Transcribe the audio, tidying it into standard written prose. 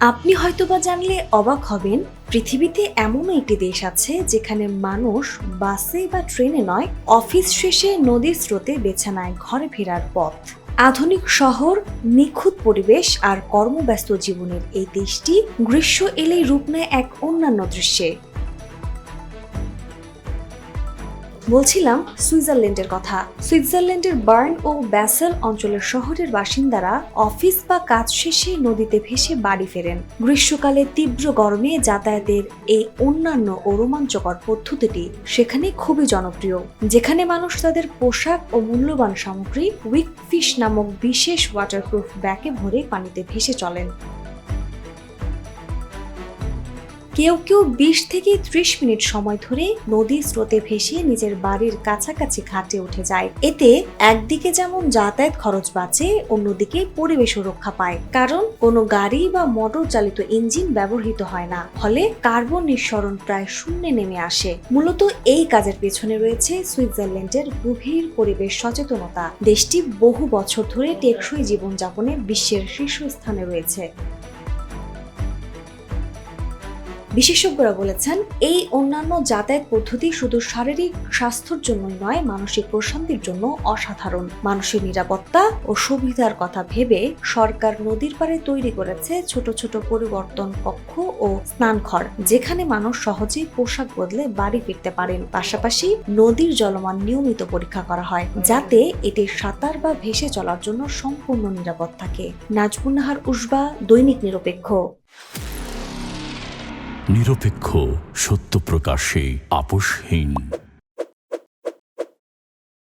আপনি হয়তোবা জানলে অবাক হবেন, পৃথিবীতে এমনও একটি দেশ আছে যেখানে মানুষ বাসে বা ট্রেনে নয়, অফিস শেষে নদীর স্রোতে বেছে নেয় ঘরে ফেরার পথ। আধুনিক শহর, নিখুঁত পরিবেশ আর কর্মব্যস্ত জীবনের এই দেশটি গ্রীষ্ম এলেই রূপ নেয় এক অন্যান্য দৃশ্যে। বলছিলাম সুইজারল্যান্ডের কথা। সুইজারল্যান্ডের বার্ন ও ব্যাসেল অঞ্চলের শহরের বাসিন্দারা অফিস বা কাজ শেষে নদীতে ভেসে বাড়ি ফেরেন। গ্রীষ্মকালে তীব্র গরমে যাতায়াতের এই অন্যান্য ও রোমাঞ্চকর পদ্ধতিটি সেখানে খুবই জনপ্রিয়, যেখানে মানুষ তাদের পোশাক ও মূল্যবান সামগ্রী উইকফিশ নামক বিশেষ ওয়াটারপ্রুফ ব্যাগে ভরে পানিতে ভেসে চলেন। কেউ কেউ ২০ থেকে ৩০ মিনিট সময় ধরে নদীর স্রোতে ভেসে নিজের বাড়ির কাছাকাছি ঘাটে উঠে যায়। এতে একদিকে যেমন যাতায়াত খরচ বাঁচে, অন্যদিকে পরিবেশও রক্ষা পায়, কারণ কোনো গাড়ি বা মোটর চালিত ইঞ্জিন ব্যবহৃত হয় না, ফলে কার্বন নিঃসরণ প্রায় শূন্যে নেমে আসে। মূলত এই কাজের পেছনে রয়েছে সুইজারল্যান্ডের গভীর পরিবেশ সচেতনতা। দেশটি বহু বছর ধরে টেকসই জীবনযাপনে বিশ্বের শীর্ষস্থানে রয়েছে। বিশেষজ্ঞরা বলেছেন, এই অন্যান্য যাতায়াত পদ্ধতি শুধু শারীরিক স্বাস্থ্যের জন্যই নয়, মানসিক প্রশান্তির জন্য অসাধারণ। মানুষের নিরাপত্তা ও সুবিধার কথা ভেবে সরকার নদীর পাড়ে তৈরি করেছে ছোট ছোট পরিবর্তন কক্ষ ও স্নানঘর, যেখানে মানুষ সহজেই পোশাক বদলে বাড়ি ফিরতে পারেন। পাশাপাশি নদীর জলমান নিয়মিত পরীক্ষা করা হয়, যাতে এটি সাঁতার বা ভেসে চলার জন্য সম্পূর্ণ নিরাপদ থাকে। নাজমুন নাহার, উসবা, দৈনিক নিরপেক্ষ। নিরপেক্ষ, সত্য প্রকাশে আপোষহীন।